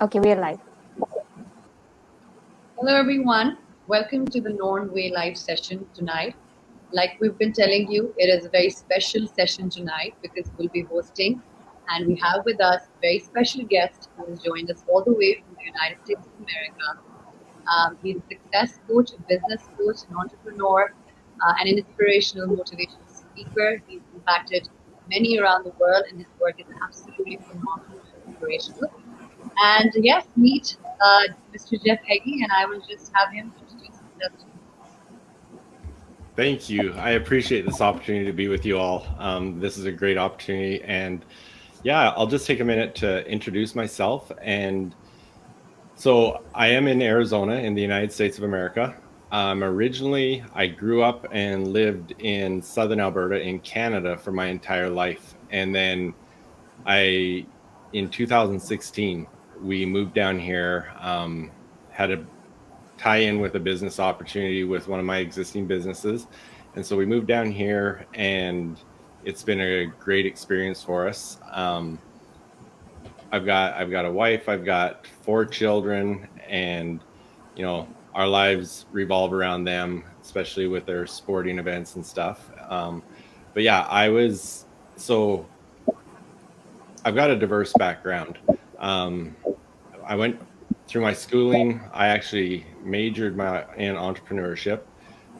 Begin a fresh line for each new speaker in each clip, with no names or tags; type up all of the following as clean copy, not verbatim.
Okay, we're live.
Hello, everyone. Welcome to the Norn Way live session tonight. Like we've been telling you, it is a very special session tonight because we'll be hosting, and we have with us a very special guest who has joined us all the way from the United States of America. He's a success coach, a business coach, an entrepreneur, and an inspirational motivational speaker. He's impacted many around the world, and his work is absolutely phenomenal and inspirational. And yes, meet Mr. Jeff Heggie, and I will just have him introduce himself to you.
Thank you. I appreciate this opportunity to be with you all. This is a great opportunity. And yeah, I'll just take a minute to introduce myself. And so I am in Arizona in the United States of America. Originally, I grew up and lived in Southern Alberta in Canada for my entire life. And then in 2016, we moved down here, had a tie in with a business opportunity with one of my existing businesses. And so we moved down here, and it's been a great experience for us. I've got a wife, I've got 4 children, and our lives revolve around them, especially with their sporting events and stuff. But yeah, so I've got a diverse background. I went through my schooling. I actually majored in entrepreneurship.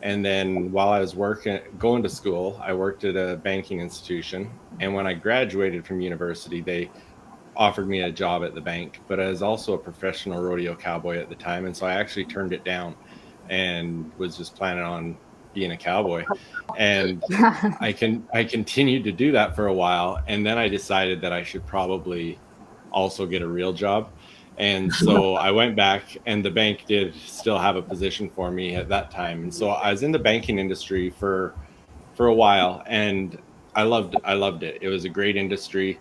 And then while I was going to school, I worked at a banking institution. And when I graduated from university, they offered me a job at the bank, but I was also a professional rodeo cowboy at the time. And so I actually turned it down and was just planning on being a cowboy. And I continued to do that for a while. And then I decided that I should probably also get a real job. And so I went back, and the bank did still have a position for me at that time. And so I was in the banking industry for a while, and I loved it. It was a great industry,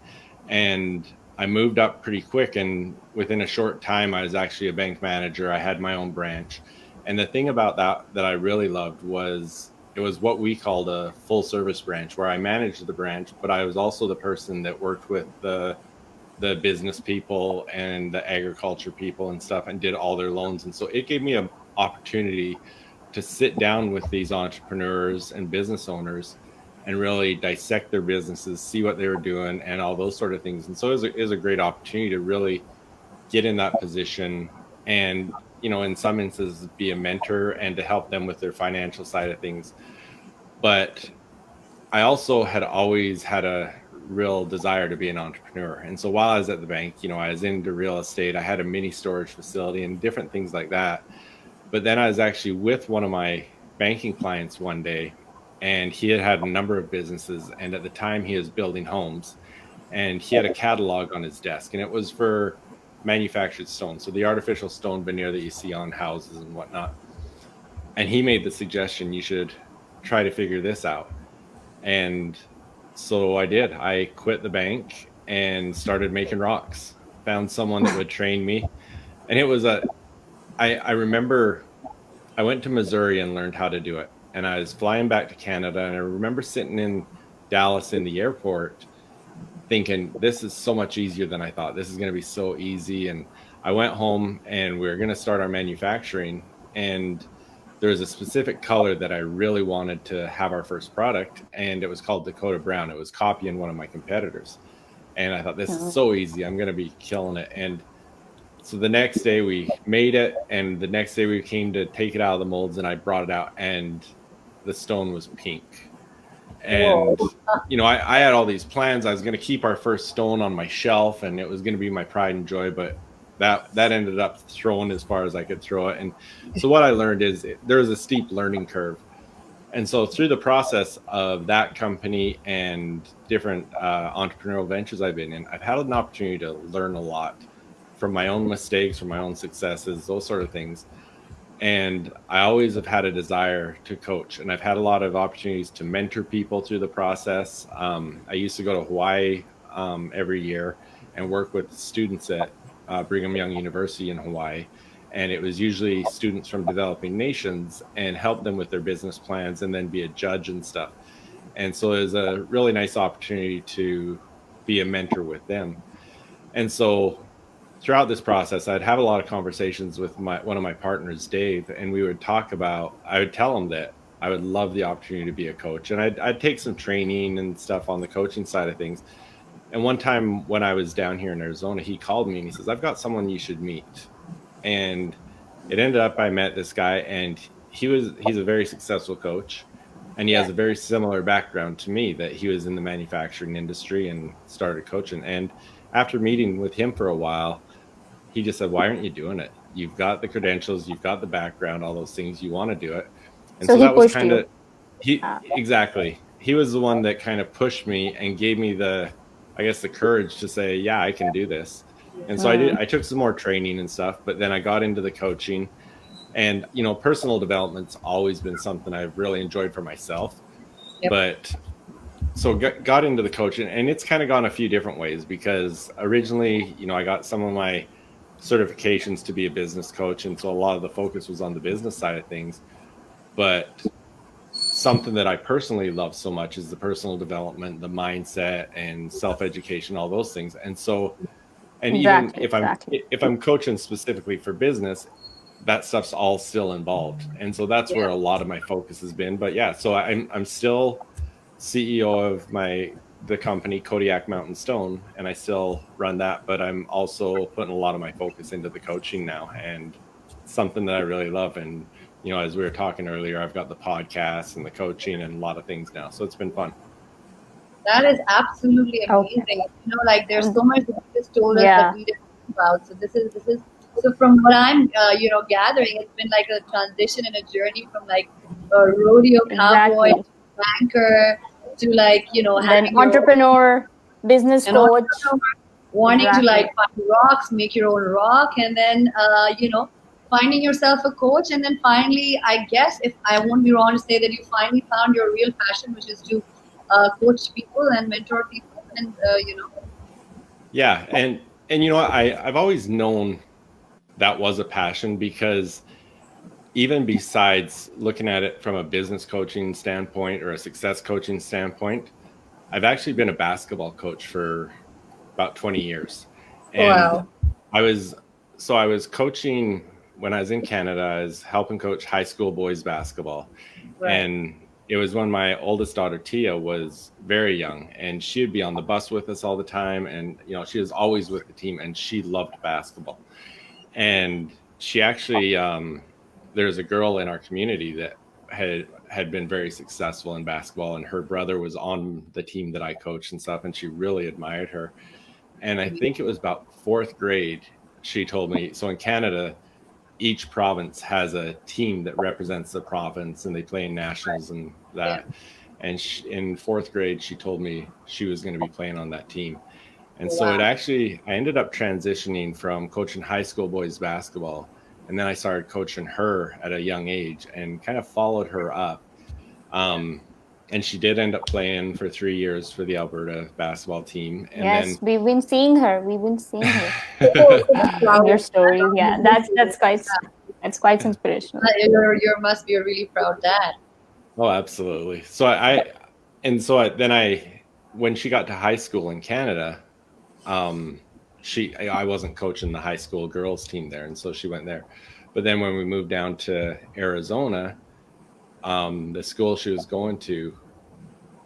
and I moved up pretty quick. And within a short time, I was actually a bank manager. I had my own branch. And the thing about that I really loved was it was what we called a full service branch, where I managed the branch, but I was also the person that worked with the business people and the agriculture people and stuff, and did all their loans. And so it gave me an opportunity to sit down with these entrepreneurs and business owners and really dissect their businesses, see what they were doing, and all those sort of things. And so it was a great opportunity to really get in that position and, in some instances, be a mentor and to help them with their financial side of things. But I also had always had a real desire to be an entrepreneur. And so while I was at the bank, I was into real estate. I had a mini storage facility and different things like that. But then I was actually with one of my banking clients one day, and he had a number of businesses. And at the time, he was building homes, and he had a catalog on his desk, and it was for manufactured stone. So the artificial stone veneer that you see on houses and whatnot. And he made the suggestion, you should try to figure this out. And so I did. I quit the bank and started making rocks. Found someone that would train me. And it was I remember I went to Missouri and learned how to do it. And I was flying back to Canada, and I remember sitting in Dallas in the airport thinking, this is so much easier than I thought. This is going to be so easy. And I went home, and we were going to start our manufacturing. And there was a specific color that I really wanted to have our first product, and it was called Dakota Brown. It was copying one of my competitors. And I thought, this is so easy. I'm going to be killing it. And so the next day we made it, and the next day we came to take it out of the molds, and I brought it out, and the stone was pink. And, I had all these plans. I was going to keep our first stone on my shelf, and it was going to be my pride and joy, but that ended up throwing as far as I could throw it. And so what I learned is there's a steep learning curve. And so through the process of that company and different entrepreneurial ventures I've been in, I've had an opportunity to learn a lot from my own mistakes, from my own successes, those sort of things. And I always have had a desire to coach, and I've had a lot of opportunities to mentor people through the process. I used to go to Hawaii every year and work with students at Brigham Young University in Hawaii. And it was usually students from developing nations, and help them with their business plans, and then be a judge and stuff. And so it was a really nice opportunity to be a mentor with them. And so throughout this process, I'd have a lot of conversations with one of my partners, Dave, and we would talk about. I would tell him that I would love the opportunity to be a coach, and I'd take some training and stuff on the coaching side of things. And one time when I was down here in Arizona, he called me and he says, "I've got someone you should meet." And it ended up I met this guy, and he's a very successful coach, and he has a very similar background to me, that he was in the manufacturing industry and started coaching. And after meeting with him for a while, he just said, "Why aren't you doing it? You've got the credentials, you've got the background, all those things, you want to do it." And
So
so
he
that was
pushed
kind
you.
of exactly. He was the one that kind of pushed me and gave me I guess, the courage to say, "Yeah, I can do this." And so I took some more training and stuff, but then I got into the coaching. And, personal development's always been something I've really enjoyed for myself.
Yep.
But so got into the coaching, and it's kind of gone a few different ways, because originally, I got some of my certifications to be a business coach. And so a lot of the focus was on the business side of things. But something that I personally love so much is the personal development, the mindset, and self-education, all those things. And so, and even if I'm coaching specifically for business, that stuff's all still involved. And so that's where a lot of my focus has been. But yeah, so I'm still CEO of the company Kodiak Mountain Stone, and I still run that, but I'm also putting a lot of my focus into the coaching now, and something that I really love. And as we were talking earlier, I've got the podcast and the coaching and a lot of things now, so it's been fun.
That is absolutely amazing. There's so much that you just told us that we didn't know about. So this is so from what I'm gathering, it's been like a transition and a journey from like a rodeo cowboy to banker to
then entrepreneur, business coach,
wanting to find rocks, make your own rock, and then finding yourself a coach, and then finally, I guess, if I won't be wrong to say, that you finally found your real passion, which is to coach people and mentor people, and
Yeah, and I've always known that was a passion, because even besides looking at it from a business coaching standpoint or a success coaching standpoint, I've actually been a basketball coach for about 20 years. And I was coaching when I was in Canada. I was helping coach high school boys basketball. Right. And it was when my oldest daughter, Tia, was very young, and she'd be on the bus with us all the time. And, she was always with the team, and she loved basketball. And she actually, there's a girl in our community that had been very successful in basketball, and her brother was on the team that I coached and stuff, and she really admired her. And I think it was about fourth grade, she told me, so in Canada, each province has a team that represents the province, and they play in nationals and that. And in fourth grade, she told me she was going to be playing on that team. And so I ended up transitioning from coaching high school boys basketball, and then I started coaching her at a young age and kind of followed her up. And she did end up playing for 3 years for the Alberta basketball team. And then
we've been seeing her. Your story, that's quite inspirational.
You must be a really proud dad.
Oh, absolutely. So when she got to high school in Canada, I wasn't coaching the high school girls team there, and so she went there. But then when we moved down to Arizona, the school she was going to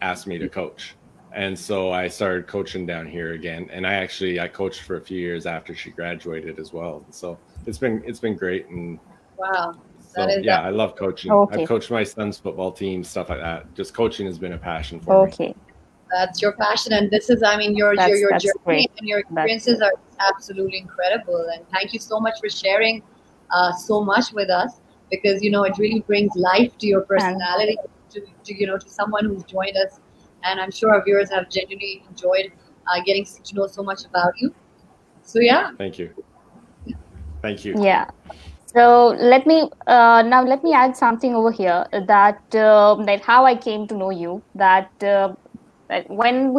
asked me to coach. And so I started coaching down here again. And I coached for a few years after she graduated as well. So it's been great. And
wow.
So, I love coaching. I've coached my son's football team, stuff like that. Just coaching has been a passion for me.
That's your passion, and this is, your journey great. And your experiences are absolutely incredible. And thank you so much for sharing so much with us, because it really brings life to your personality, to someone who's joined us, and I'm sure our viewers have genuinely enjoyed getting to know so much about you. So
thank you.
Yeah. So let me add something over here, that how I came to know you. That when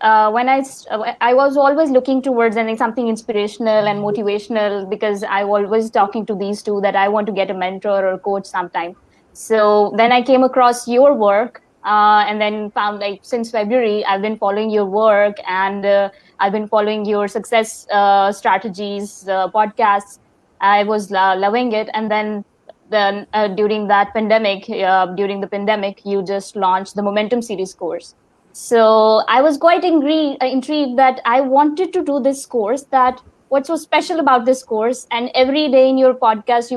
I was always looking towards something inspirational and motivational, because I was always talking to these two that I want to get a mentor or a coach sometime. So then I came across your work, And then found like since February, I've been following your work, and I've been following your success strategies, podcasts. I was loving it. And then during during the pandemic, you just launched the Momentum Series course. So I was quite intrigued that I wanted to do this course. That what's so special about this course? And every day in your podcast,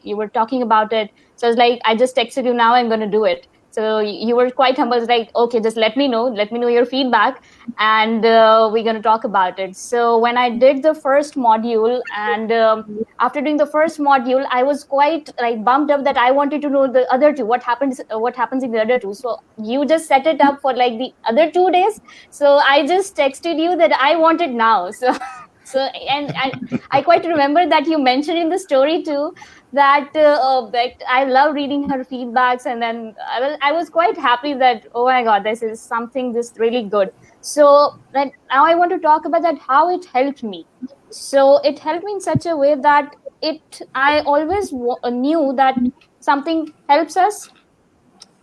you were talking about it. So I was like, I just texted you now. I'm going to do it. So you were quite humble. It's like, okay, just let me know your feedback, and we're going to talk about it. So when I did the first module, and after doing the first module, I was quite like bumped up that I wanted to know the other two, what happens in the other two. So you just set it up for like the other 2 days. So I just texted you that I want it now. I quite remember that you mentioned in the story too that I love reading her feedbacks, and then I was quite happy that, oh my god, this is something just really good. So that now I want to talk about that, how it helped me. So it helped me in such a way that I always knew that something helps us,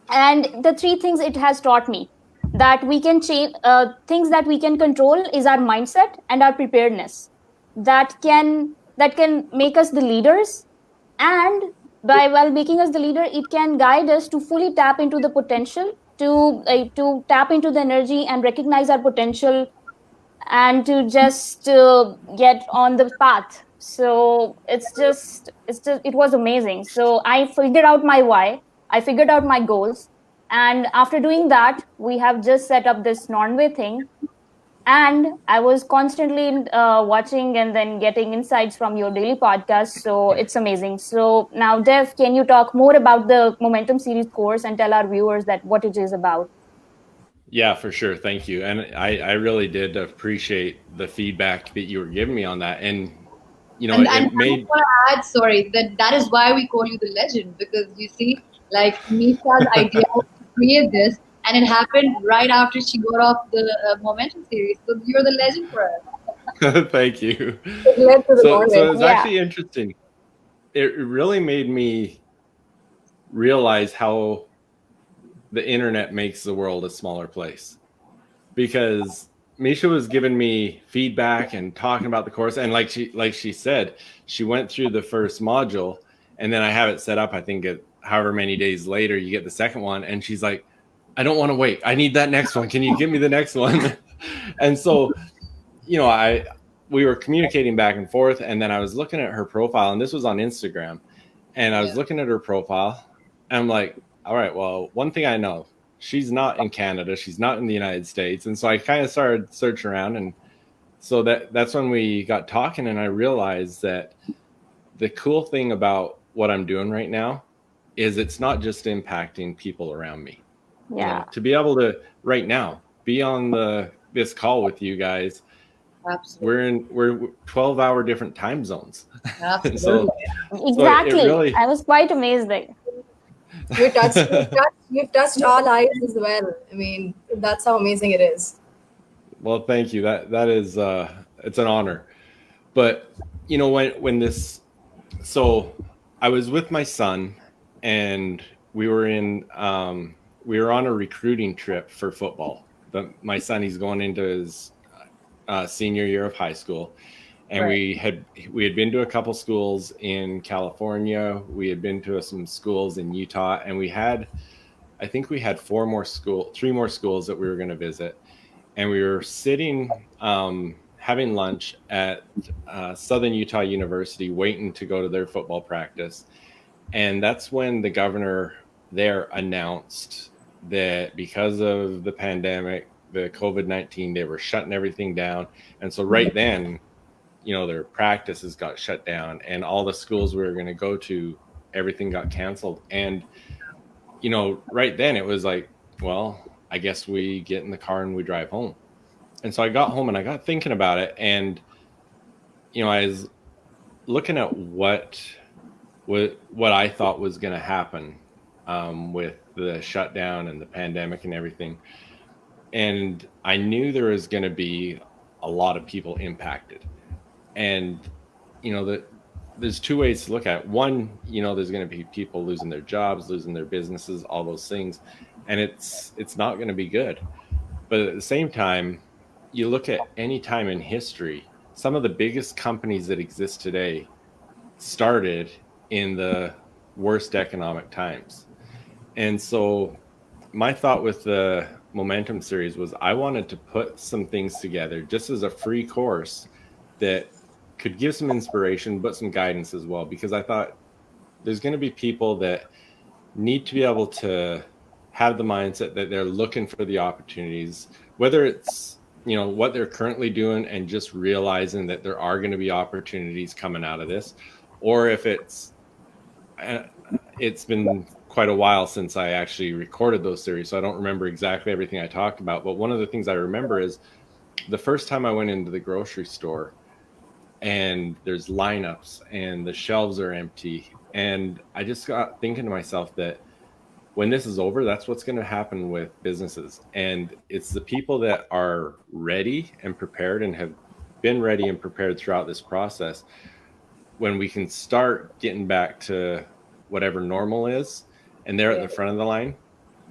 and the three things it has taught me, that we can change things that we can control is our mindset and our preparedness, that can make us the leaders. And while making us the leader, it can guide us to fully tap into the potential, to tap into the energy and recognize our potential, and to just get on the path. So it was amazing. So I figured out my why, I figured out my goals, and after doing that, we have just set up this Norn thing. And I was constantly watching and then getting insights from your daily podcast. So it's amazing. So now, Dev, can you talk more about the Momentum Series course and tell our viewers that what it is about?
Yeah, for sure. Thank you. And I really did appreciate the feedback that you were giving me on that. And,
and I want to add, sorry, that is why we call you the legend, because you see, like Misha's idea was to create this, and it happened right after she got off the Momentum series. So you're the legend for us.
Thank you. So it's actually interesting. It really made me realize how the internet makes the world a smaller place, because Misha was giving me feedback and talking about the course, and like she said, she went through the first module, and then I have it set up. I think however many days later you get the second one, and she's like, I don't want to wait. I need that next one. Can you give me the next one? And so, we were communicating back and forth, and then I was looking at her profile, and this was on Instagram, and I was looking at her profile, and I'm like, all right, well, one thing I know, she's not in Canada, she's not in the United States. And so I kind of started searching around, and so that's when we got talking, and I realized that the cool thing about what I'm doing right now is it's not just impacting people around me.
Yeah.
To be able to right now be on this call with you guys.
Absolutely.
We're 12-hour different time zones.
Absolutely.
So
exactly. I was quite amazed.
You've touched our lives as well. I mean, that's how amazing it is.
Well, thank you. That is it's an honor. But when this, so I was with my son, and we were on a recruiting trip for football. My son, he's going into his senior year of high school, and right. we had been to a couple schools in California. We had been to some schools in Utah, and I think we had 3 more schools that we were going to visit. And we were sitting, having lunch at Southern Utah University, waiting to go to their football practice. And that's when the governor there announced that because of the pandemic, the COVID-19, they were shutting everything down. And so right then, their practices got shut down, and all the schools we were going to go to, everything got canceled. And, right then it was like, well, I guess we get in the car and we drive home. And so I got home and I got thinking about it. And, I was looking at what I thought was going to happen with the shutdown and the pandemic and everything. And I knew there was going to be a lot of people impacted. And, there's 2 ways to look at it. One, there's going to be people losing their jobs, losing their businesses, all those things. and it's not going to be good. But at the same time, you look at any time in history, some of the biggest companies that exist today started in the worst economic times. And so my thought with the Momentum series was I wanted to put some things together just as a free course that could give some inspiration, but some guidance as well, because I thought there's going to be people that need to be able to have the mindset that they're looking for the opportunities, whether it's, you know, what they're currently doing and just realizing that there are going to be opportunities coming out of this, or if it's been quite a while since I actually recorded those series, so I don't remember exactly everything I talked about. But one of the things I remember is the first time I went into the grocery store and there's lineups and the shelves are empty. And I just got thinking to myself that when this is over, that's what's going to happen with businesses. And it's the people that are ready and prepared and have been ready and prepared throughout this process. When we can start getting back to whatever normal is, and they're at the front of the line,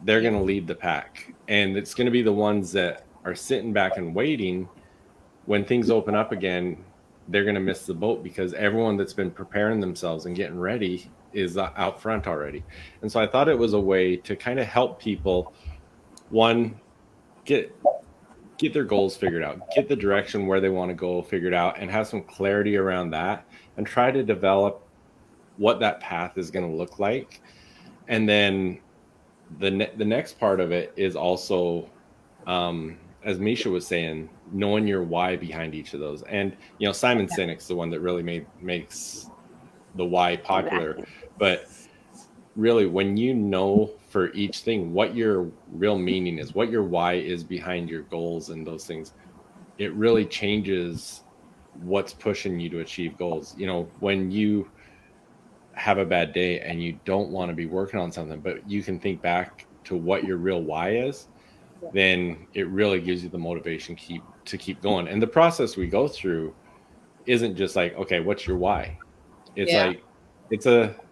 they're going to lead the pack. And it's going to be the ones that are sitting back and waiting. When things open up again, they're going to miss the boat because everyone that's been preparing themselves and getting ready is out front already. And so I thought it was a way to kind of help people, one, get their goals figured out, get the direction where they want to go figured out, and have some clarity around that, and try to develop what that path is going to look like. And then the next part of it is also, as Misha was saying, knowing your why behind each of those. And, you know, Simon Sinek's the one that really makes the why popular. Exactly. But really, when you know for each thing what your real meaning is, what your why is behind your goals and those things, it really changes what's pushing you to achieve goals. You know, when you have a bad day and you don't want to be working on something, but you can think back to what your real why is, then it really gives you the motivation to keep going. And the process we go through isn't just like, okay, what's your why? It's like,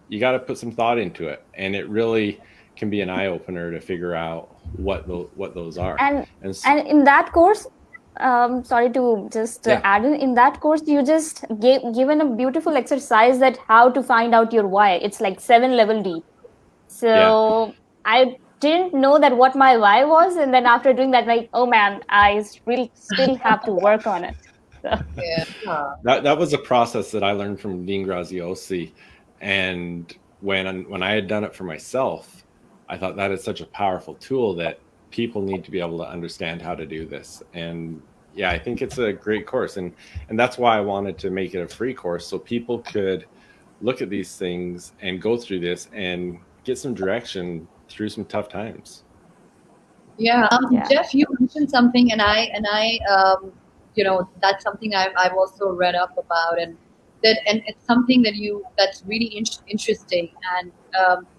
you got to put some thought into it, and it really can be an eye opener to figure out what those are.
And in that course, sorry to just add in that course, you just given a beautiful exercise that how to find out your why. It's like 7 level deep. So I didn't know that what my why was, and then after doing that, like, oh man, I really still have to work on it. So.
That was a process that I learned from Dean Graziosi, and when I had done it for myself, I thought that is such a powerful tool that people need to be able to understand how to do this. And yeah, I think it's a great course, and that's why I wanted to make it a free course, so people could look at these things and go through this and get some direction through some tough times.
Jeff, you mentioned something, and I you know, that's something I've also read up about, and it's something that's really interesting, and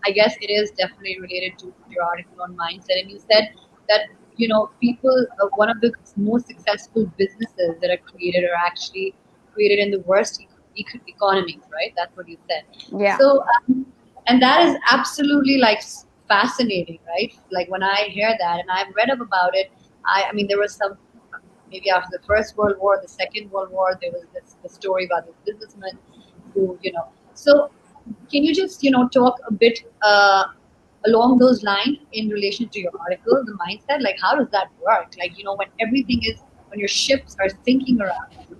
I guess it is definitely related to your article on mindset. And you said that, you know, people, one of the most successful businesses that are created are actually created in the worst economies, right? That's what you said.
Yeah.
So and that is absolutely like fascinating, right? Like when I hear that, and I've read up about it, I mean, there was some, maybe after the First World War, the Second World War, there was the story about this businessman who, you know. So can you just, you know, talk a bit along those lines in relation to your article, the mindset? Like, how does that work? Like, you know, when your ships are sinking around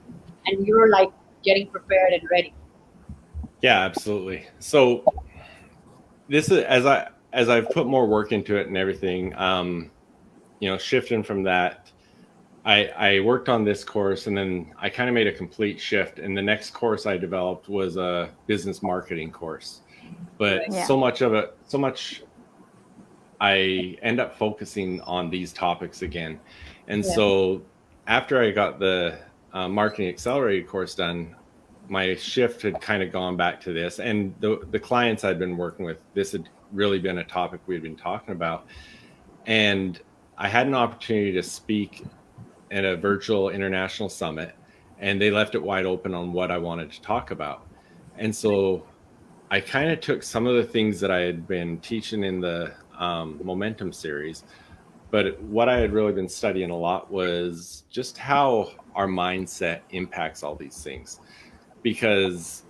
and you're like getting prepared and ready.
Yeah, absolutely. So this is, as I've put more work into it and everything, you know, shifting from that, I worked on this course, and then I kind of made a complete shift. And the next course I developed was a business marketing course. But so much I end up focusing on these topics again. And so after I got the marketing accelerated course done, my shift had kind of gone back to this. And the clients I'd been working with, this had really been a topic we had been talking about. And I had an opportunity to speak at a virtual international summit, and they left it wide open on what I wanted to talk about. And so I kind of took some of the things that I had been teaching in the momentum series. But what I had really been studying a lot was just how our mindset impacts all these things. Because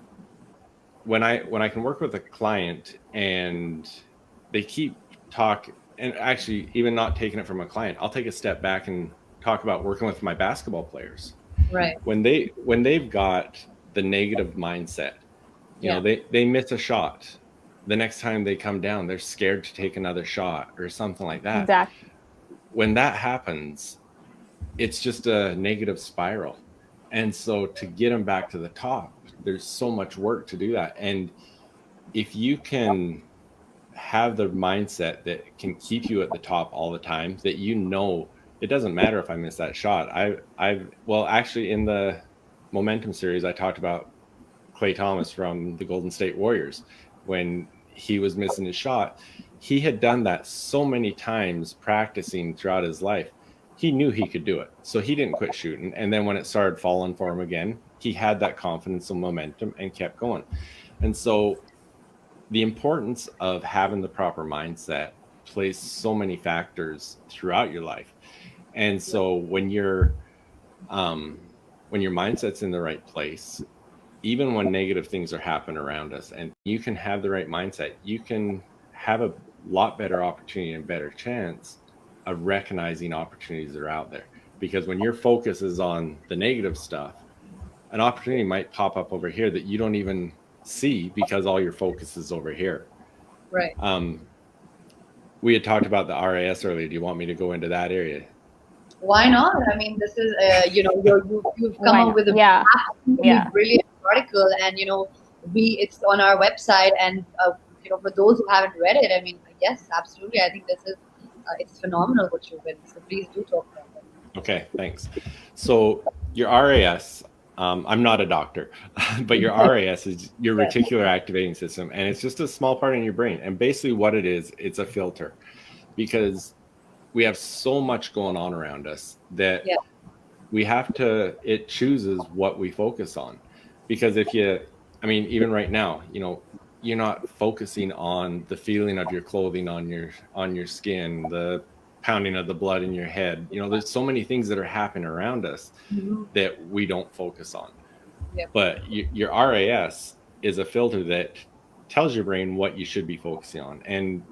when I can work with a client and they keep and actually even not taking it from a client, I'll take a step back and talk about working with my basketball players.
Right.
When they've got the negative mindset, you know, they miss a shot. The next time they come down, they're scared to take another shot or something like that.
Exactly.
When that happens, it's just a negative spiral. And so to get them back to the top, there's so much work to do that. And if you can have the mindset that can keep you at the top all the time, that you know it doesn't matter if I miss that shot. Well, actually in the momentum series, I talked about Klay Thomas from the Golden State Warriors. When he was missing his shot, he had done that so many times practicing throughout his life. He knew he could do it. So he didn't quit shooting. And then when it started falling for him again, he had that confidence and momentum and kept going. And so the importance of having the proper mindset plays so many factors throughout your life. And so when your mindset's in the right place, even when negative things are happening around us, and you can have the right mindset, you can have a lot better opportunity and better chance of recognizing opportunities that are out there. Because when your focus is on the negative stuff, an opportunity might pop up over here that you don't even see because all your focus is over here.
Right.
We had talked about the RAS earlier. Do you want me to go into that area?
Why not? I mean, this is you've come up with a absolutely brilliant article, and it's on our website, and for those who haven't read it, I mean, yes, absolutely, I think this is it's phenomenal what you've written. So please do talk about it.
Okay, thanks. So your RAS, I'm not a doctor, but your RAS is your reticular activating system, and it's just a small part in your brain. And basically what it is, it's a filter, because we have so much going on around us that it chooses what we focus on. Because even right now, you're not focusing on the feeling of your clothing on your skin, the pounding of the blood in your head. There's so many things that are happening around us that we don't focus on. But your RAS is a filter that tells your brain what you should be focusing on. And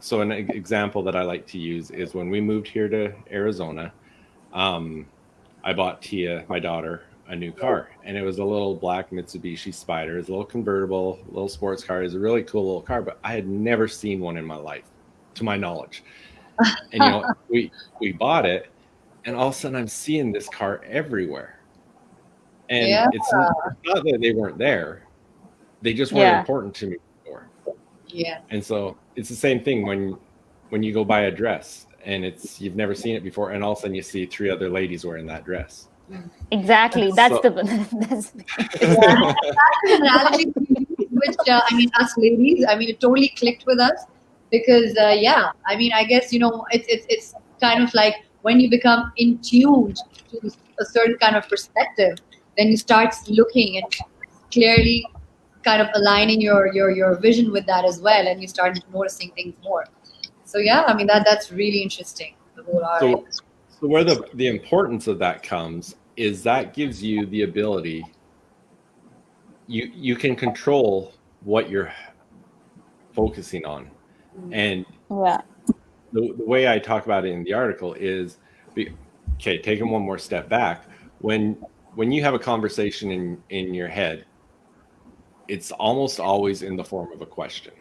so an example that I like to use is when we moved here to Arizona, I bought Tia, my daughter, a new car, and it was a little black Mitsubishi Spider. It's a little convertible, little sports car. It's a really cool little car, but I had never seen one in my life, to my knowledge. And we bought it, and all of a sudden I'm seeing this car everywhere. And it's not that they weren't there; they just weren't important to me before.
Yeah.
And so it's the same thing when you go buy a dress and you've never seen it before, and all of a sudden you see 3 other ladies wearing that dress.
Exactly. That's
so,
that's
an analogy which us ladies, it totally clicked with us, because I guess it's kind of like when you become in tune to a certain kind of perspective, then you start looking and clearly kind of aligning your vision with that as well, and you start noticing things more. So that's really interesting, the whole art.
So where the importance of that comes is that gives you the ability, you can control what you're focusing on. And the way I talk about it in the article is, taking one more step back, when you have a conversation in your head, it's almost always in the form of a question.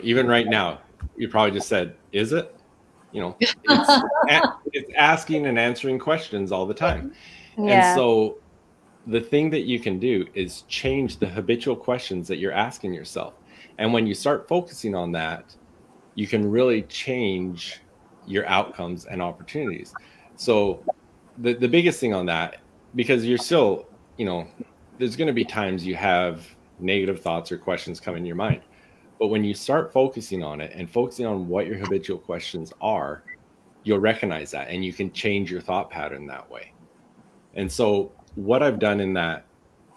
Even right now, you probably just said, "Is it?" It's asking and answering questions all the time. And so the thing that you can do is change the habitual questions that you're asking yourself. And when you start focusing on that, you can really change your outcomes and opportunities. So the biggest thing on that, because you're still, there's going to be times you have negative thoughts or questions come in your mind. But when you start focusing on it and focusing on what your habitual questions are, you'll recognize that, and you can change your thought pattern that way. And so what I've done in that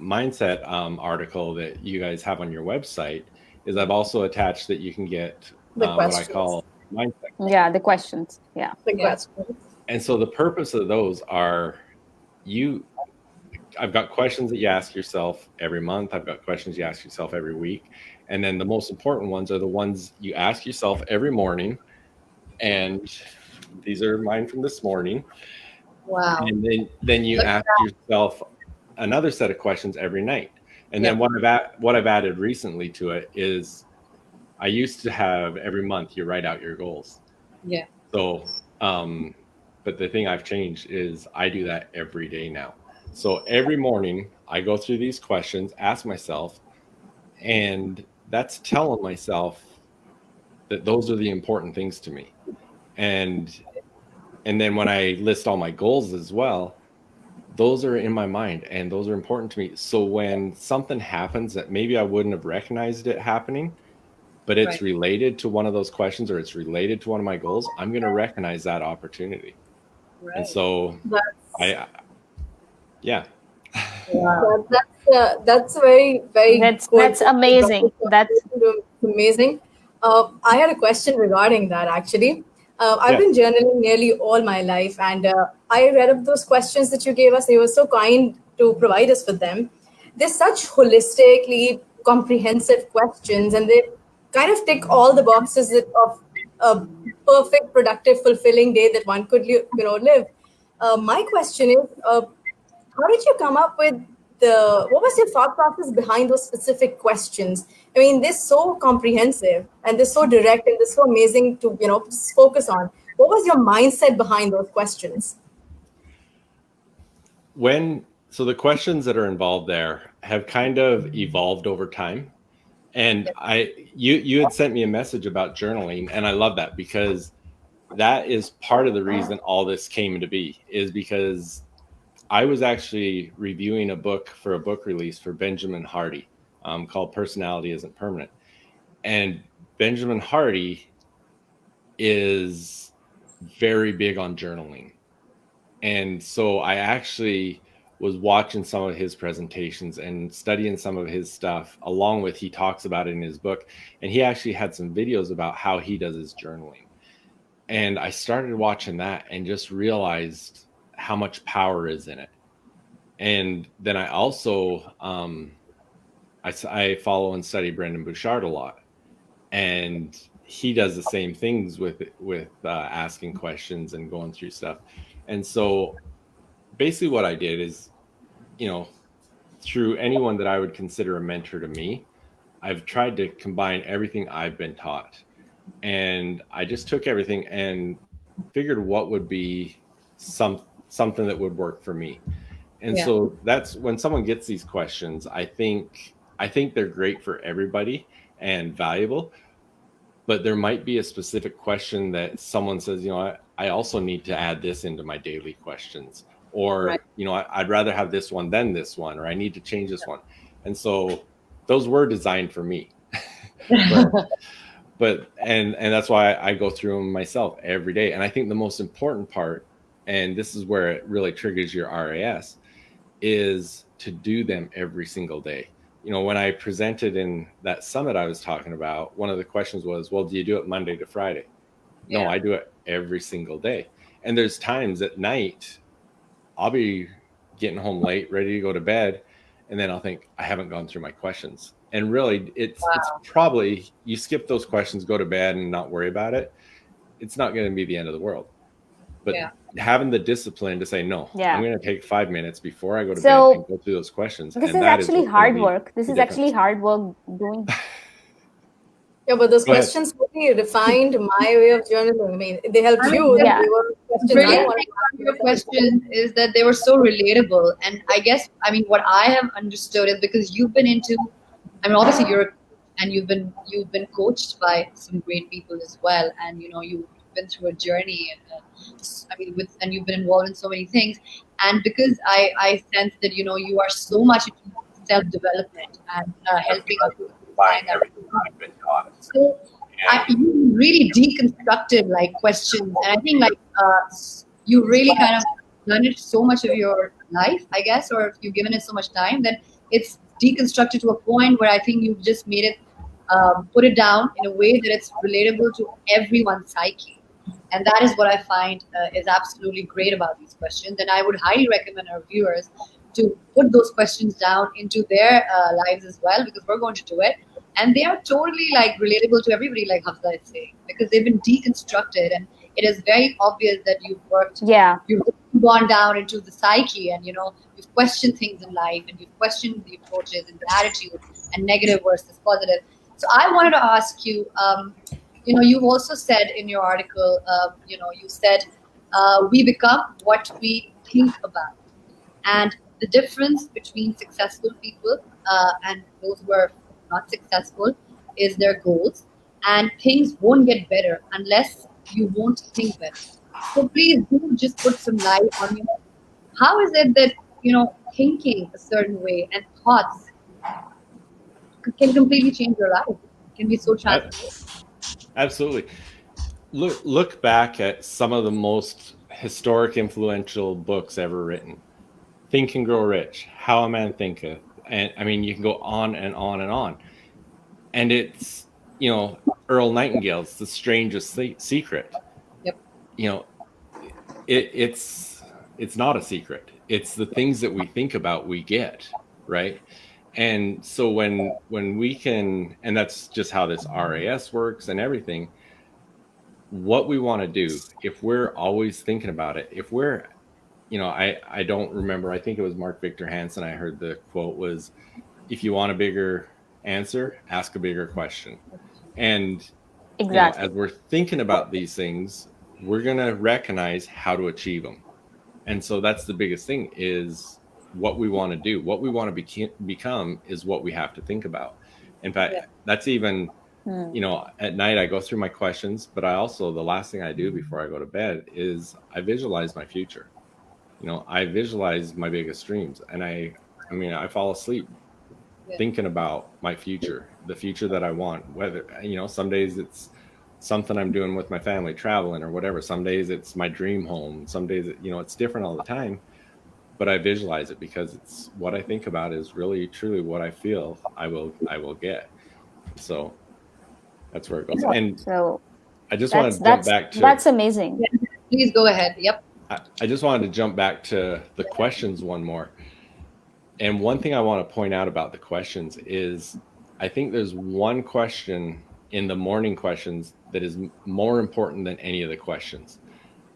mindset article that you guys have on your website is I've also attached that you can get
The
what I
questions.
call mindset.
Yeah, the questions. Yeah.
The
Yeah.
questions.
And so the purpose of those are you I've got questions that you ask yourself every month. I've got questions you ask yourself every week. And then the most important ones are the ones you ask yourself every morning. And these are mine from this morning.
Wow.
And then you
Look at
ask yourself another set of questions every night. And
Yeah.
then what I've added recently to it is I used to have every month you write out your goals.
Yeah.
So, but the thing I've changed is I do that every day now. So every morning I go through these questions, ask myself, and that's telling myself that those are the important things to me. And then when I list all my goals as well, those are in my mind and those are important to me. So when something happens that maybe I wouldn't have recognized it happening, but it's
Right.
related to one of those questions or it's related to one of my goals, I'm going to recognize that opportunity. And
Right.
so
That's
yeah.
Wow.
that's very very good.
That's amazing. That's
It's amazing. I had a question regarding that actually. I've
Yeah.
been journaling nearly all my life, and I read up those questions that you gave us. You were so kind to provide us with them. They're such holistically comprehensive questions, and they kind of tick all the boxes of a perfect, productive, fulfilling day that one could live. My question is, how did you come up with what was your thought process behind those specific questions? I mean, they're so comprehensive and they're so direct and they're so amazing to, just focus on. What was your mindset behind those questions?
So the questions that are involved there have kind of evolved over time. And you had sent me a message about journaling, and I love that because that is part of the reason all this came to be, is because I was actually reviewing a book for a book release for Benjamin Hardy, called Personality Isn't Permanent. And Benjamin Hardy is very big on journaling. And so I actually was watching some of his presentations and studying some of his stuff, along with he talks about it in his book. And he actually had some videos about how he does his journaling. And I started watching that and just realized how much power is in it. And then I also, I follow and study Brendan Bouchard a lot. And he does the same things with asking questions and going through stuff. And so basically what I did is, through anyone that I would consider a mentor to me, I've tried to combine everything I've been taught. And I just took everything and figured what would be something that would work for me. And
Yeah.
so that's when someone gets these questions, I think they're great for everybody and valuable, but there might be a specific question that someone says, I also need to add this into my daily questions,
Right.
or, I'd rather have this one than this one, or I need to change this one. And so those were designed for me. And that's why I go through them myself every day. And I think the most important part, and this is where it really triggers your RAS, is to do them every single day. When I presented in that summit I was talking about, one of the questions was, well, do you do it Monday to Friday? No,
Yeah.
I do it every single day. And there's times at night I'll be getting home late, ready to go to bed, and then I'll think, I haven't gone through my questions. And really, it's probably, you skip those questions, go to bed and not worry about it. It's not going to be the end of the world. But
Yeah.
having the discipline to say, no,
Yeah.
I'm going to take 5 minutes before I go to
So,
bed and go through those questions.
this
And
is
that is
actually
what's gonna
hard
be
work. This
the
is actually
difference.
hard work doing.
Yeah, but those
Go ahead.
questions really refined my way of journaling. I mean, they helped you.
Yeah.
They were questions I
Brilliant
wanted
thing
to
about
ask
your
myself.
questions is that they were so relatable. And I guess, what I have understood is because you've been into, obviously you're, and you've been coached by some great people as well. And, you've been through a journey and, and you've been involved in so many things. And because I sense that, you are so much into self-development and helping others find that.
I've been taught.
So you really deconstructed questions, and I think you really kind of done it so much of your life, I guess, or if you've given it so much time that it's deconstructed to a point where I think you've just made it put it down in a way that it's relatable to everyone's psyche. And that is what I find is absolutely great about these questions. And I would highly recommend our viewers to put those questions down into their lives as well, because we're going to do it. And they are totally like relatable to everybody, like Hafsa is saying, because they've been deconstructed, and it is very obvious that you've gone down into the psyche, and you've questioned things in life, and you've questioned the approaches and the attitude, and negative versus positive. So I wanted to ask you, you've also said in your article, you said we become what we think about. And the difference between successful people and those who are not successful is their goals. And things won't get better unless you won't think better. So please do just put some light on how is it that thinking a certain way and thoughts can completely change your life, can be so transformative.
Absolutely. Look back at some of the most historic, influential books ever written. Think and Grow Rich, How a Man Thinketh, and I mean you can go on and on and on. And it's Earl Nightingale's The Strangest Secret.
Yep.
It's not a secret. It's the things that we think about we get, right? And so when we can, and that's just how this RAS works and everything, what we want to do, if we're always thinking about it, if we're, I don't remember, I think it was Mark Victor Hansen, I heard the quote was, if you want a bigger answer, ask a bigger question. And
exactly,
as we're thinking about these things, we're going to recognize how to achieve them. And so that's the biggest thing, is what we want to do, what we want to become is what we have to think about. In fact, that's even, at night I go through my questions, but I also, the last thing I do before I go to bed is I visualize my future. I visualize my biggest dreams, and I fall asleep thinking about my future, the future that I want, whether, some days it's something I'm doing with my family, traveling or whatever. Some days it's my dream home. Some days, it's different all the time, but I visualize it because it's what I think about is really, truly what I feel I will get. So that's where it goes. And
so
I just want to jump back to,
that's amazing.
Please go ahead. Yep.
I just wanted to jump back to the questions one more. And one thing I want to point out about the questions is I think there's one question in the morning questions that is more important than any of the questions.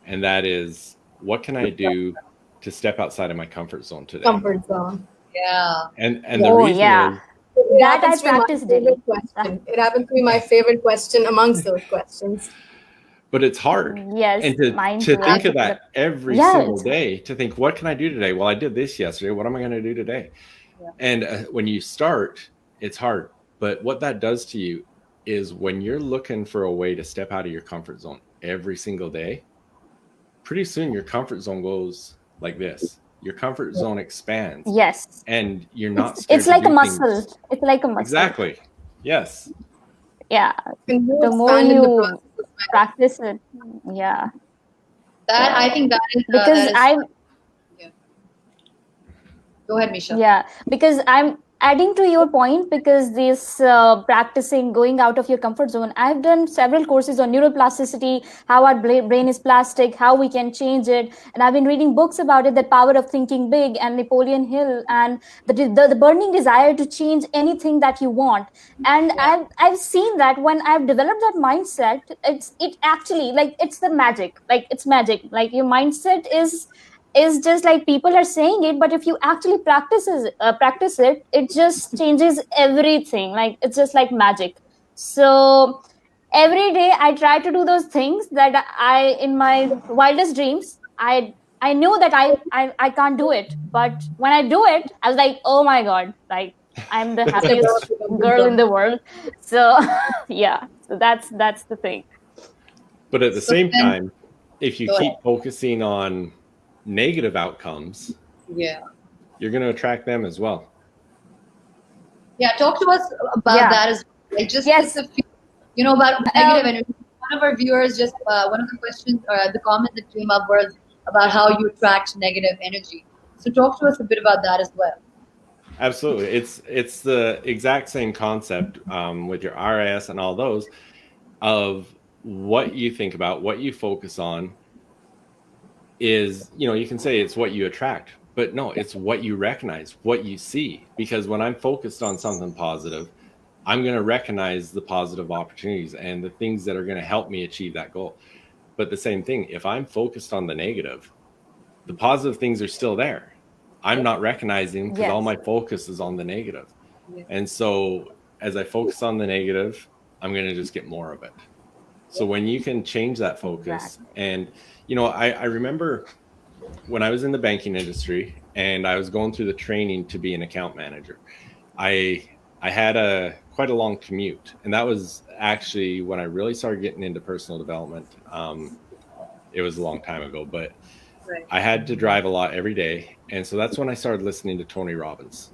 And that is, what can I do to step outside of my comfort zone today?
Comfort zone.
Yeah.
And the reason is,
that I practice daily.
It happens to be my favorite question amongst those questions.
But it's hard.
Yes,
and to think of that every single day, to think, what can I do today? Well, I did this yesterday. What am I going to do today? Yeah. And when you start, it's hard. But what that does to you is when you're looking for a way to step out of your comfort zone every single day, pretty soon your comfort zone goes like this. Your comfort zone expands.
Yes.
And you're not scared.
It's like a muscle. Things. It's like a muscle.
Exactly. Yes.
Yeah. The more you practice it, yeah.
That I think that is
because
yeah. Go ahead, Misha.
Yeah, because I'm adding to your point, because this practicing going out of your comfort zone, I've done several courses on neuroplasticity, how our brain is plastic, how we can change it, and I've been reading books about it, The Power of Thinking Big and Napoleon Hill, and the burning desire to change anything that you want. And I've seen that when I've developed that mindset, it actually, like, it's the magic, like it's magic, like your mindset is just like people are saying it, but if you actually practice it, it just changes everything. Like, it's just like magic. So every day I try to do those things that I, in my wildest dreams, I knew that I can't do it, but when I do it, I was like, oh my god, like I'm the happiest girl in the world. So yeah, so that's the thing.
But at the same time, if you keep focusing on negative outcomes, you're going to attract them as well.
Yeah, talk to us about that as well. Like, just a few, about negative energy. One of our viewers, just one of the questions or the comment that came up was about how you attract negative energy. So talk to us a bit about that as well.
Absolutely. It's the exact same concept with your RIS and all those of what you think about, what you focus on is, you can say it's what you attract, but no, it's what you recognize, what you see. Because when I'm focused on something positive, I'm going to recognize the positive opportunities and the things that are going to help me achieve that goal. But the same thing, if I'm focused on the negative, the positive things are still there. I'm not recognizing because all
Yes,
my focus is on the negative.
Yeah.
And so as I focus on the negative, I'm going to just get more of it. So when you can change that focus,
exactly.
and I remember when I was in the banking industry and I was going through the training to be an account manager, I I had a quite a long commute, and that was actually when I really started getting into personal development. It was a long time ago, but
Right.
I had to drive a lot every day, and so that's when I started listening to Tony Robbins.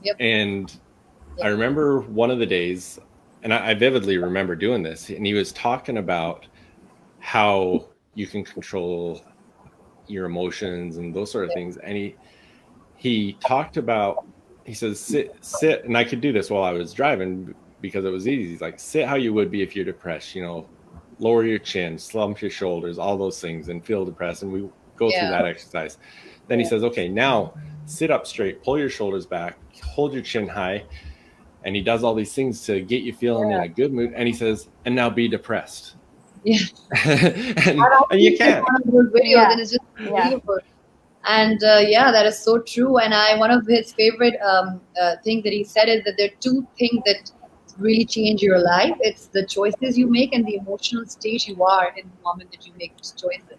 Yep.
And I
Yep.
remember one of the days, and I vividly remember doing this, and he was talking about how you can control your emotions and those sort of things. And he talked about, he says, sit, and I could do this while I was driving because it was easy. He's like, sit how you would be if you're depressed, lower your chin, slump your shoulders, all those things, and feel depressed. And we go through
Yeah.
that exercise. Then he says, okay, now sit up straight, pull your shoulders back, hold your chin high. And he does all these things to get you feeling in a good mood. And he says, and now be depressed.
Yeah.
and you can't.
One of those videos,
Yeah.
and it's just
Yeah.
beautiful. And yeah, that is so true. And one of his favorite things that he said is that there are two things that really change your life. It's the choices you make and the emotional state you are in the moment that you make those choices.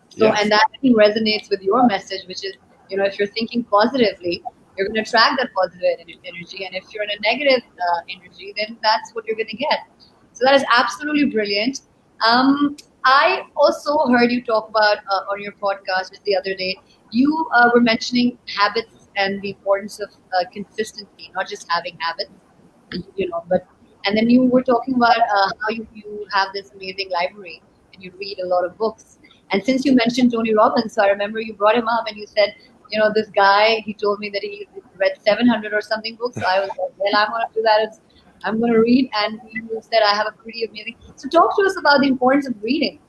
So,
Yes.
and that I think resonates with your message, which is, if you're thinking positively, you're going to attract that positive energy. And if you're in a negative energy, then that's what you're going to get. So that is absolutely brilliant. I also heard you talk about on your podcast just the other day, you were mentioning habits and the importance of consistency, not just having habits, but, and then you were talking about how you have this amazing library and you read a lot of books. And since you mentioned Tony Robbins, so I remember you brought him up and you said, this guy, he told me that he read 700 or something books. So I was like, well, I'm going to do that. I'm going to read. And you said, I have a pretty amazing. So talk to us about the importance of reading.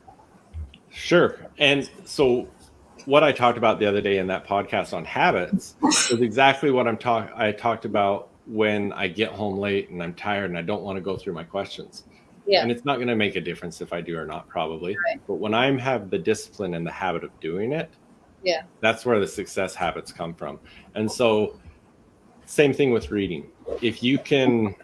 Sure. And so what I talked about the other day in that podcast on habits was exactly what I talked about when I get home late and I'm tired and I don't want to go through my questions.
Yeah.
And it's not going to make a difference if I do or not, probably.
Right.
But when I have the discipline and the habit of doing it,
yeah,
that's where the success habits come from. And so same thing with reading. If you can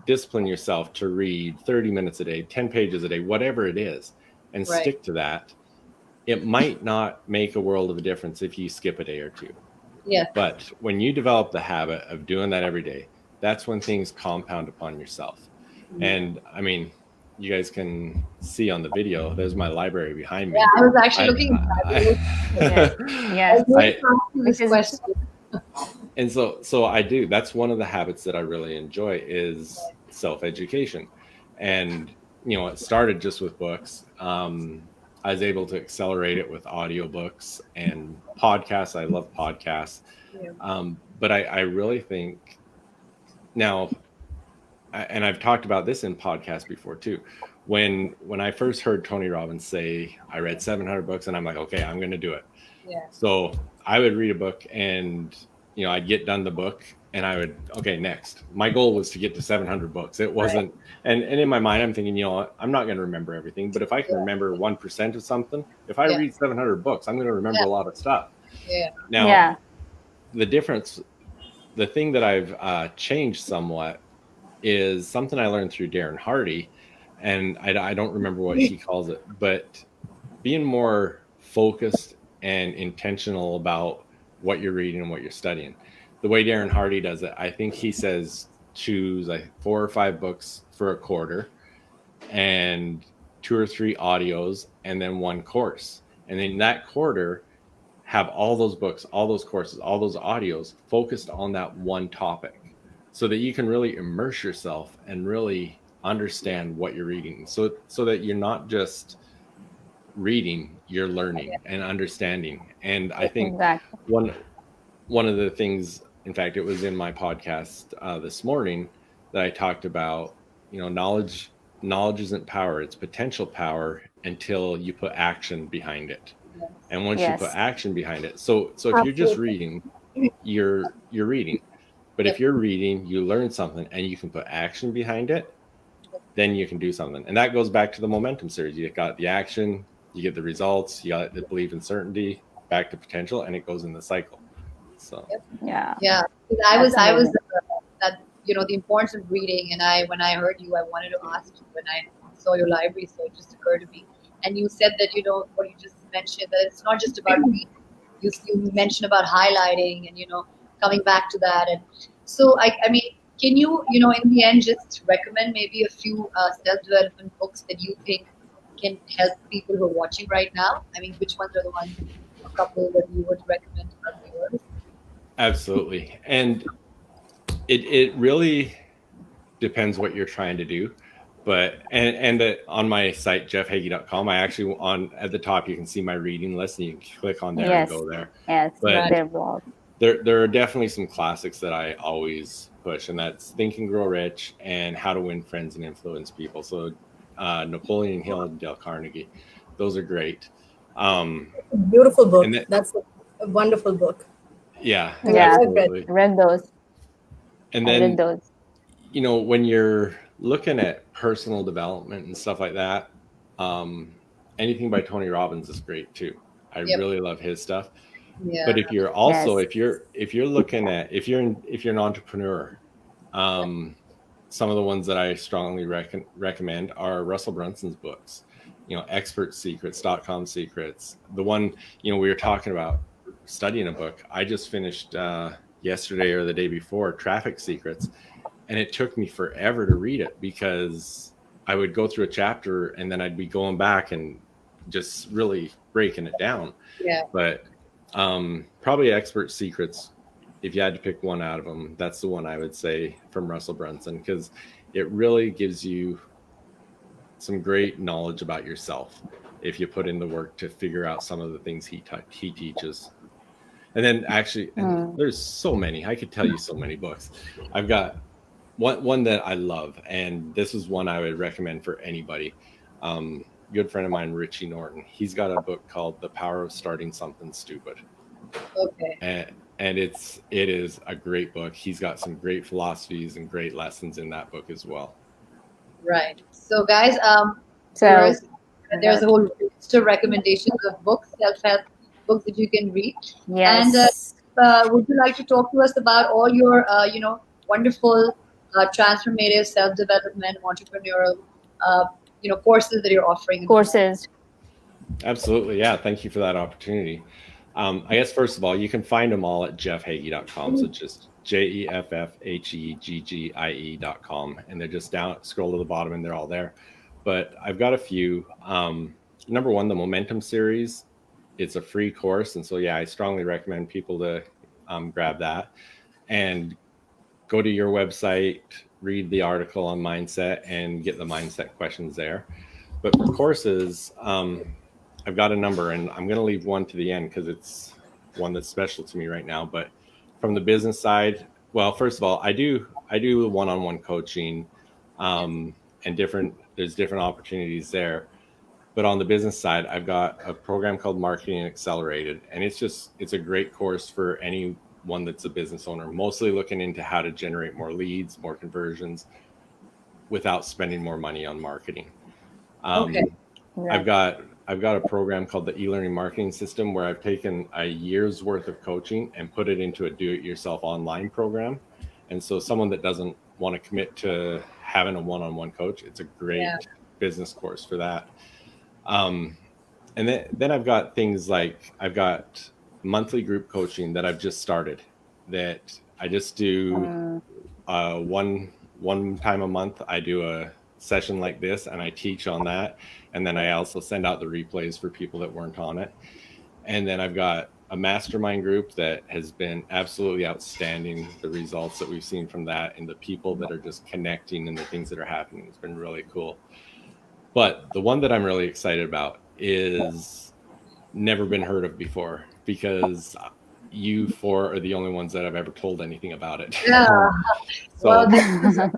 discipline yourself to read 30 minutes a day, 10 pages a day, whatever it is, and
Right.
stick to that, it might not make a world of a difference if you skip a day or two.
Yeah.
But when you develop the habit of doing that every day, that's when things compound upon yourself.
Mm-hmm.
And I mean, you guys can see on the video, there's my library behind me.
Yeah, I was actually looking at that.
Yes.
And so I do. That's one of the habits that I really enjoy is self-education. And, it started just with books. I was able to accelerate it with audiobooks and podcasts. I love podcasts.
Yeah.
But I really think now, and I've talked about this in podcasts before too, when I first heard Tony Robbins say, I read 700 books and I'm like, okay, I'm going to do it.
Yeah.
So I would read a book and, I'd get done the book and I would, okay, next. My goal was to get to 700 books. It wasn't, right. And in my mind, I'm thinking, I'm not going to remember everything, but if I can remember 1% of something, if I read 700 books, I'm going to remember a lot of stuff.
Yeah.
Now, the difference, the thing that I've changed somewhat is something I learned through Darren Hardy, and I don't remember what he calls it, but being more focused and intentional about what you're reading and what you're studying. The way Darren Hardy does it, I think he says choose like 4 or 5 books for a quarter and 2 or 3 audios and then 1 course. And then that quarter have all those books, all those courses, all those audios focused on that one topic so that you can really immerse yourself and really understand what you're reading. So that you're not just reading, you're learning and understanding. And I think one of the things, in fact, it was in my podcast this morning that I talked about, knowledge isn't power, it's potential power until you put action behind it.
Yes.
And once you put
Yes.
action behind it, so if you're just
Absolutely.
reading, you're reading. But if you're reading, you learn something and you can put action behind it, then you can do something. And that goes back to the momentum series. You got the action, you get the results, you got the belief in certainty, back to potential, and it goes in the cycle. So
Yeah.
Yeah, because
That's
I was
amazing.
that the importance of reading, and when I heard you, I wanted to ask you when I saw your library, so it just occurred to me, and you said that what you just mentioned, that it's not just about reading. You mentioned about highlighting and coming back to that, and so I mean, can you in the end just recommend maybe a few self-development books that you think can help people who are watching right now? I mean, which ones are the ones, a couple that you would recommend to our viewers?
absolutely. And it really depends what you're trying to do. But on my site jeffheggie.com, I actually on at the top you can see my reading list, and you can click on there and
Yes.
go there.
Yes.
But
Their blog.
there are definitely some classics that I always push, and that's Think and Grow Rich and How to Win Friends and Influence People. So Napoleon Hill and Dale Carnegie, those are great.
Beautiful
And
book.
then,
That's a wonderful book.
yeah,
Yeah.
I've read.
absolutely.
I read those.
And
I read
then
those.
when you're looking at personal development and stuff like that, anything by Tony Robbins is great too. I
Yep.
really love his stuff.
Yeah.
But if you're also
Yes.
if you're looking at if you're an entrepreneur, some of the ones that I strongly recommend are Russell Brunson's books. Expert Secrets, .com Secrets. The one we were talking about studying a book. I just finished yesterday or the day before, Traffic Secrets, and it took me forever to read it because I would go through a chapter and then I'd be going back and just really breaking it down.
Yeah.
But probably Expert Secrets, if you had to pick one out of them, that's the one I would say from Russell Brunson, because it really gives you some great knowledge about yourself if you put in the work to figure out some of the things he teaches. And then actually, and there's so many, I could tell you so many books. I've got one that I love, and this is one I would recommend for anybody. Good friend of mine, Richie Norton, he's got a book called The Power of Starting Something Stupid.
Okay.
And it is a great book. He's got some great philosophies and great lessons in that book as well.
Right. So guys,
So
there's a whole list of recommendations of books, self-help books that you can read.
yes.
And would you like to talk to us about all your wonderful transformative self-development entrepreneurial courses that you're offering?
Courses.
Absolutely. Yeah. Thank you for that opportunity. I guess, first of all, you can find them all at jeffheggie.com. So just jeffheggie.com. And they're just down, scroll to the bottom, and they're all there. But I've got a few. Number one, the Momentum series. It's a free course. And so, yeah, I strongly recommend people to grab that and go to your website, read the article on mindset, and get the mindset questions there. But for courses, I've got a number, and I'm going to leave one to the end because it's one that's special to me right now. But from the business side, well, first of all, I do one-on-one coaching, and there's different opportunities there. But on the business side, I've got a program called Marketing Accelerated, and it's a great course for anyone that's a business owner, mostly looking into how to generate more leads, more conversions without spending more money on marketing.
Okay.
I've got a program called the e-learning marketing system where I've taken a year's worth of coaching and put it into a do-it-yourself online program. And so someone that doesn't want to commit to having a one-on-one coach, it's a great business course for that. And then I've got things like I've got monthly group coaching that I've just started that I just do one time a month. I do a session like this and I teach on that. And then I also send out the replays for people that weren't on it. And then I've got a mastermind group that has been absolutely outstanding. The results that we've seen from that and the people that are just connecting and the things that are happening, it's been really cool. But the one that I'm really excited about is never been heard of before, because you four are the only ones that I've ever told anything about it.
Yeah.
So
Well, this is a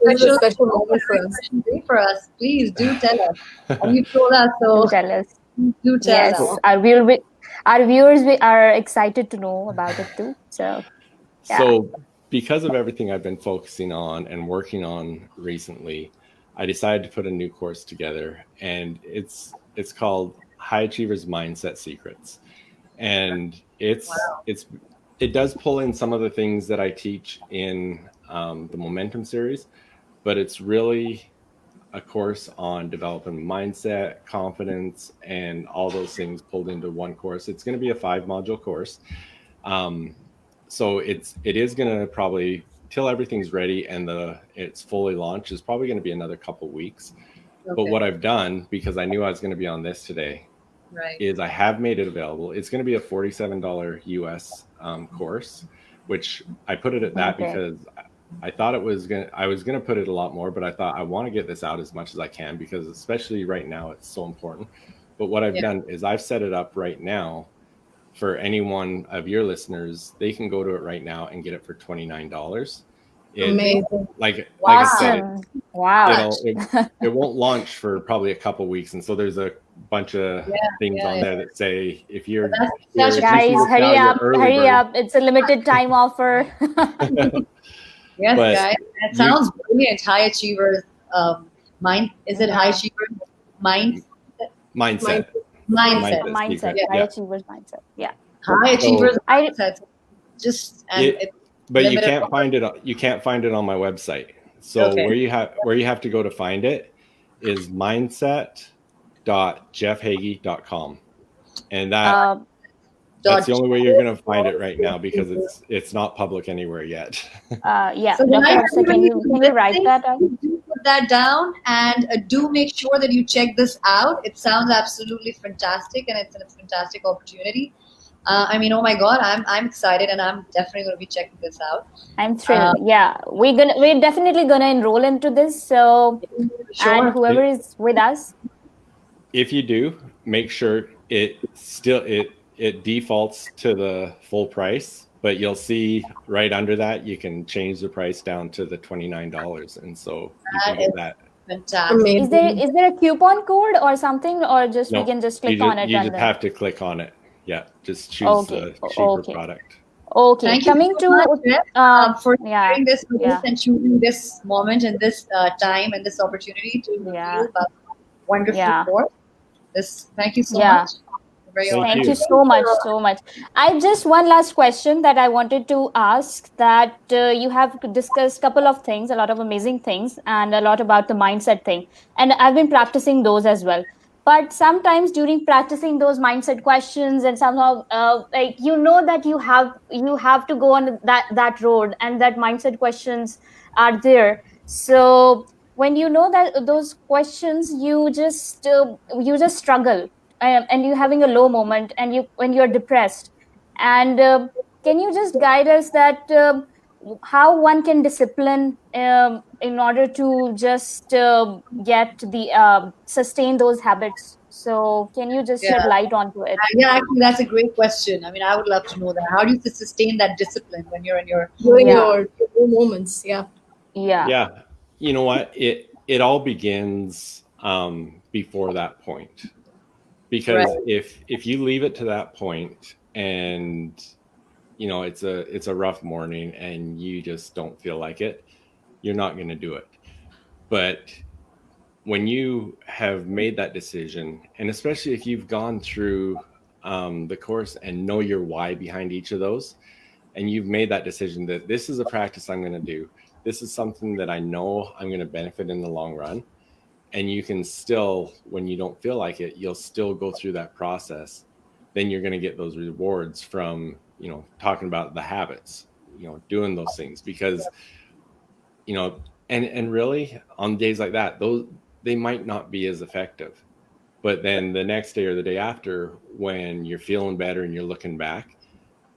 This is a
special,
special moment for
very
us.
special day for us. Please do tell us. And you told us,
Do
so
tell us.
do tell
Yes,
now.
our viewers are excited to know about it too. So yeah.
So because of everything I've been focusing on and working on recently, I decided to put a new course together, and it's called High Achievers Mindset Secrets. And
Wow.
it does pull in some of the things that I teach in the Momentum series, but it's really a course on developing mindset, confidence, and all those things pulled into one course. It's going to be a 5-module course. So it is going to probably, till everything's ready and it's fully launched, is probably going to be another couple weeks. But
Okay.
what I've done, because I knew I was going to be on this today,
Right.
is I have made it available. It's going to be a $47 US course, which I put it at that
Okay.
because I thought I was going to put it a lot more, but I thought I want to get this out as much as I can, because especially right now, it's so important. But what I've
Yeah.
done is I've set it up right now for any one of your listeners. They can go to it right now and get it for $29.
Amazing.
Like I said,
Awesome. Wow.
it won't launch for probably a couple weeks, and so there's a bunch of things
yeah,
on
yeah.
there that say if you're
That's
here,
such
if
a
you see
Guys,
this now, you're early
hurry
bird.
up. It's a limited time offer.
Yes,
But
guys. That
you-
sounds brilliant. High achievers mind. Is it high achievers mind?
mindset.
Mindset.
Mindset.
secret,
High
yeah.
achievers mindset. Yeah.
High achievers
I
mindset. Just and
It- But you
limited
can't find it. You can't find it on my website. So
Okay.
where you have to go to find it is mindset.jeffheggie.com, and that's the only way you're going to find it right now, because it's not public anywhere yet.
Yeah.
So
Dr.
guys,
Hafsa, can you write
listening,
that down?
do put that down, and do make sure that you check this out. It sounds absolutely fantastic, and it's a fantastic opportunity. I mean, oh my God, I'm excited, and I'm definitely going to be checking this out.
I'm thrilled. Yeah. We're definitely gonna enroll into this. So
Sure.
and whoever is with us.
If you do, make sure it defaults to the full price, but you'll see right under that you can change the price down to the $29, and so you can get that.
Fantastic.
Amazing.
Is there a coupon code or something, or just we can just click on it
You
and
just
then
have to click on it. Yeah, just choose
Okay.
the cheaper
Okay.
product.
Okay.
Thank you
Coming
so much, Jeff, for
yeah.
sharing this with
Yeah.
us and choosing this moment and this time and this opportunity to
Yeah.
reveal about wonderful
Yeah.
course. Thank you so
Yeah.
much. Very
Thank
honored.
Thank
you.
you so much, so much. I just one last question that I wanted to ask, that you have discussed a couple of things, a lot of amazing things, and a lot about the mindset thing. And I've been practicing those as well. But sometimes during practicing those mindset questions, and somehow like that you have to go on that road, and that mindset questions are there. So when you know that those questions, you just struggle, and you're having a low moment, and when you're depressed, and can you just guide us that how one can discipline in order to just get the sustain those habits? So can you just shed
Yeah.
light onto it?
Yeah, actually, that's a great question. I mean, I would love to know that. How do you sustain that discipline when you're in your
During
Yeah.
your low moments. Yeah.
Yeah, you know what? It all begins before that point, because
right?
if you leave it to that point, and it's a rough morning and you just don't feel like it, you're not going to do it. But when you have made that decision, and especially if you've gone through the course and know your why behind each of those, and you've made that decision that this is a practice I'm going to do, this is something that I know I'm going to benefit in the long run, and you can still, when you don't feel like it, you'll still go through that process, then you're going to get those rewards from talking about the habits, doing those things. Because and really, on days like that, they might not be as effective, but then the next day or the day after, when you're feeling better and you're looking back,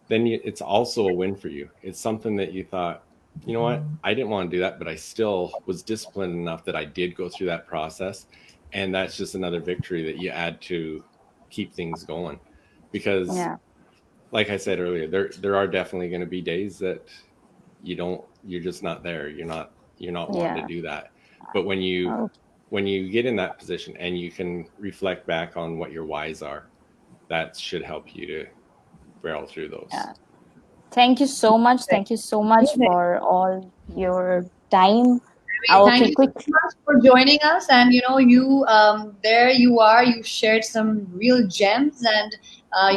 then it's also a win for you. It's something that you thought, you know what, I didn't want to do that, but I still was disciplined enough that I did go through that process. And that's just another victory that you add to keep things going. Because
Yeah.
like I said earlier, there are definitely going to be days that you're just not there. You're not wanting to
Yeah.
do that. But when you get in that position and you can reflect back on what your whys are, that should help you to barrel through those.
Yeah. Thank you so much. Thank you so much for all your time.
Thank
Okay,
you
quick.
so much for joining us. And you there you are. You shared some real gems, and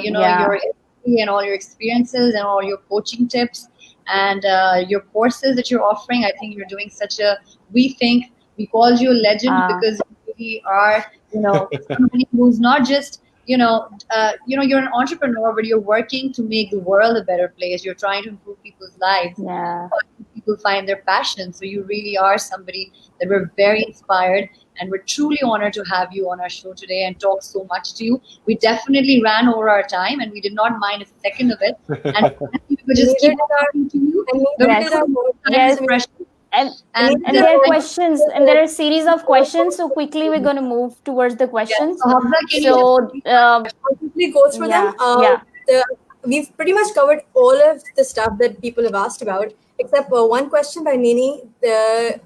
Yeah.
your history and all your experiences and all your coaching tips and your courses that you're offering. I think you're doing such a. We called you a legend
Uh,
because you really are. Somebody who's not just. You're an entrepreneur, but you're working to make the world a better place. You're trying to improve people's lives,
yeah.
people find their passion. So you really are somebody that we're very inspired, and we're truly honored to have you on our show today and talk so much to you. We definitely ran over our time, and we did not mind a second of it. And we could just keep talking to you. But
Yes.
time
Yes.
is precious.
And
And
and there are questions, and there are a series of questions. So quickly, we're going to move towards the questions.
So Hamza, can you
So
just
quickly go through
yeah,
them.
yeah,
We've pretty much covered all of the stuff that people have asked about, except one question by Nini. They're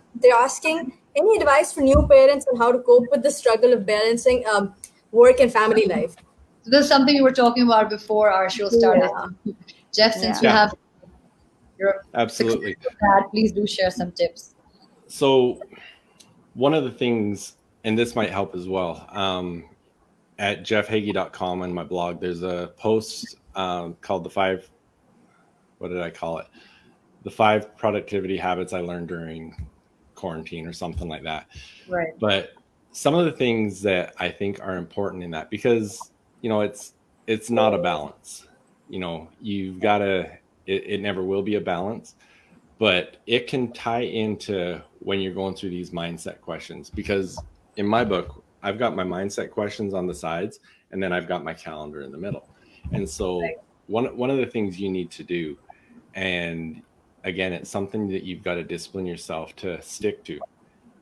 asking any advice for new parents on how to cope with the struggle of balancing work and family life.
So this is something we were talking about before our show started.
Yeah.
Jeff, since
Yeah.
you have your
Absolutely.
dad, please do share some tips.
So one of the things, and this might help as well, at jeffheggie.com on my blog, there's a post called what did I call it? The 5 productivity habits I learned during quarantine or something like that.
Right.
But some of the things that I think are important in that, because, it's not a balance. You've got to, it never will be a balance, but it can tie into when you're going through these mindset questions. Because in my book, I've got my mindset questions on the sides, and then I've got my calendar in the middle. And so one of the things you need to do, and again, it's something that you've got to discipline yourself to stick to,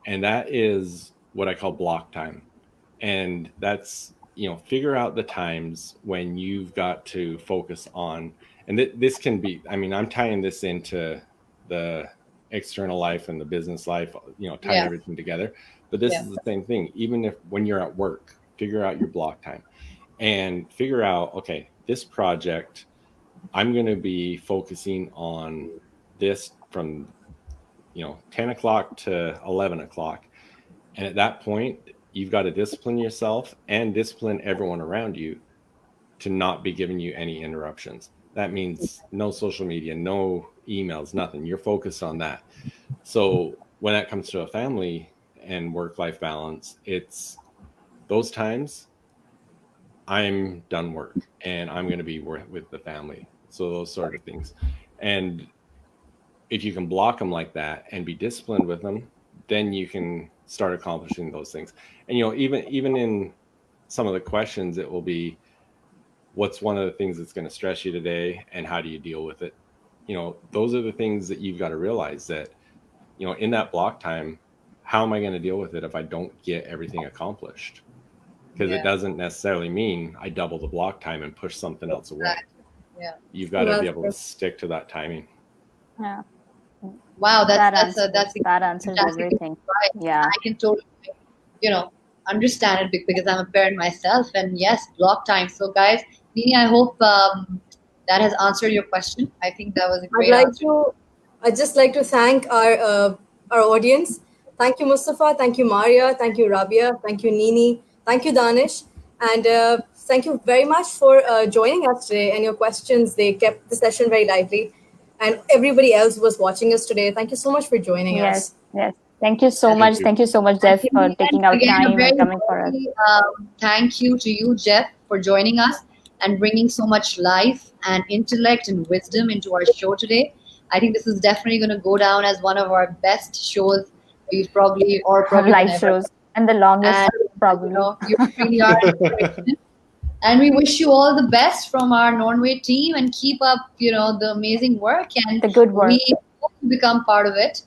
and that is what I call block time. And that's, figure out the times when you've got to focus on, and this can be, I'm tying this into the external life and the business life, tying everything together. But this is the same thing. Even if when you're at work, figure out your block time and figure out, okay, this project, I'm going to be focusing on this from 10 o'clock to 11 o'clock. And at that point, you've got to discipline yourself and discipline everyone around you to not be giving you any interruptions. That means no social media, no emails, nothing. You're focused on that. So when that comes to a family and work-life balance, it's those times I'm done work and I'm going to be with the family. So those sort of things. And if you can block them like that and be disciplined with them, then you can start accomplishing those things. And even in some of the questions, it will be, what's one of the things that's going to stress you today, and how do you deal with it? Those are the things that you've got to realize that, in that block time, how am I going to deal with it if I don't get everything accomplished? Because it doesn't necessarily mean I double the block time and push something else away.
Yeah.
You've got to be able to stick to that timing.
Yeah.
Wow,
that
answers
everything. Yeah.
I can totally, understand it because I'm a parent myself, and yes, block time. So guys, Nini, I hope that has answered your question. I think that was a great answer.
I'd just like to thank our audience. Thank you, Mustafa. Thank you, Maria. Thank you, Rabia. Thank you, Nini. Thank you, Danish. And thank you very much for joining us today, and your questions. They kept the session very lively. And everybody else who was watching us today, thank you so much for joining us.
Yes. Thank you so much. Thank you so much, Jeff, for taking out time and coming for us.
Thank you to you, Jeff, for joining us and bringing so much life and intellect and wisdom into our show today. I think this is definitely going to go down as one of our best shows we've probably
live shows, and the longest probably.
You really are an inspiration. And we wish you all the best from our Norn team, and keep up, the amazing work and
the good work.
We hope to become part of it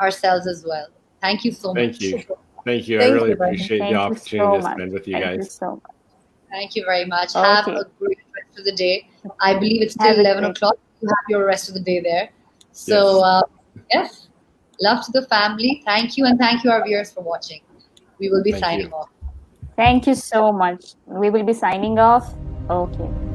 ourselves as well. Thank you so much.
Thank you. I really appreciate the opportunity to spend with you guys.
Thank you so much.
Thank you very much.
Okay.
Have a great rest of the day. I believe it's still
Have a
11
great.
o'clock. You have your rest of the day there. So, yes, love to the family. Thank you, and thank you, our viewers, for watching. We will be
Thank
signing
you.
off.
Thank you so much. We will be signing off. Okay.